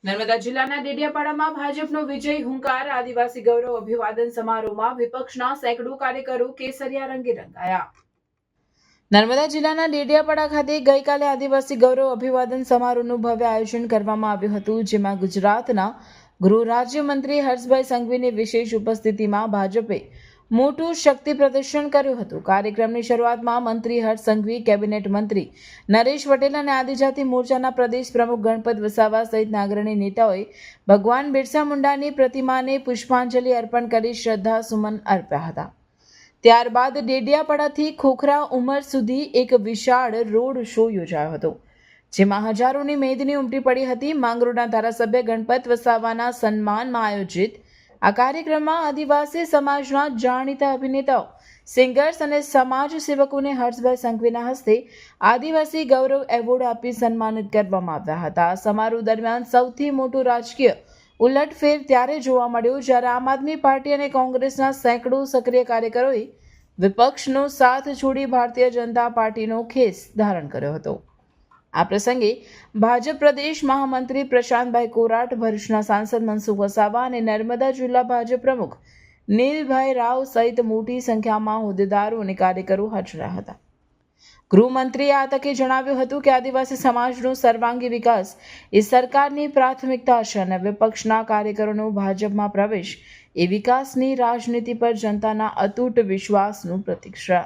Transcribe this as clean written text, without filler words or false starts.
નર્મદા જિલ્લાના ડેડિયાપાડામાં ભાજપનો વિજય હુંકાર, આદિવાસી ગૌરવ અભિવાદન સમારોહમાં વિપક્ષના સેંકડો કાર્યકરો કેસરિયા રંગે રંગાયા। નર્મદા જિલ્લાના ડેડિયાપાડા ખાતે ગઈકાલે આદિવાસી ગૌરવ અભિવાદન સમારોહનું ભવ્ય આયોજન કરવામાં આવ્યું હતું, જેમાં ગુજરાતના ગૃહ રાજ્યમંત્રી હર્ષભાઈ સંઘવીની વિશેષ ઉપસ્થિતિમાં ભાજપે મોટું શક્તિ પ્રદર્શન કર્યું હતું। કાર્યક્રમની શરૂઆતમાં મંત્રી હર્ષ સંઘવી, કેબિનેટ મંત્રી નરેશ પટેલ અને આદિજાતિ મોરચાના પ્રદેશ પ્રમુખ ગણપત વસાવા સહિતના અગ્રણી નેતાઓએ ભગવાન બિરસા મુંડાની પ્રતિમાને પુષ્પાંજલિ અર્પણ કરી શ્રદ્ધાસુમન આપ્યા હતા। ત્યારબાદ ડેડિયાપાડાથી ખોખરા ઉમર સુધી એક વિશાળ રોડ શો યોજાયો હતો, જેમાં હજારોની મેદની ઉમટી પડી હતી। માંગરોળના ધારાસભ્ય ગણપત વસાવાના સન્માનમાં આયોજિત આ કાર્યક્રમમાં આદિવાસી સમાજના જાણીતા અભિનેતાઓ, સિંગર્સ અને સમાજ સેવકોને હર્ષભાઈ સંઘવીના હસ્તે આદિવાસી ગૌરવ એવોર્ડ આપી સન્માનિત કરવામાં આવ્યા હતા। આ સમારોહ દરમિયાન સૌથી મોટું રાજકીય ઉલટફેર ત્યારે જોવા મળ્યો જ્યારે આમ આદમી પાર્ટી અને કોંગ્રેસના સેંકડો સક્રિય કાર્યકરોએ વિપક્ષનો સાથ છોડી ભારતીય જનતા પાર્ટીનો ખેસ ધારણ કર્યો હતો। આ પ્રસંગે ભાજપ પ્રદેશ મહામંત્રી પ્રશાંતભાઈ કોરાટ, ભરૂચના સાંસદ મનસુખ વસાવા અને નર્મદા જિલ્લા ભાજપ પ્રમુખ નીલભાઈ રાવ સહિત મોટી સંખ્યામાં હોદ્દેદારો અને કાર્યકરો હાજર હતા। ગૃહમંત્રીએ આ તકે જણાવ્યું હતું કે આદિવાસી સમાજનો સર્વાંગી વિકાસ એ સરકારની પ્રાથમિકતા છે અને વિપક્ષના કાર્યકરોનો ભાજપમાં પ્રવેશ એ વિકાસની રાજનીતિ પર જનતાના અતૂટ વિશ્વાસનું પ્રતીક છે।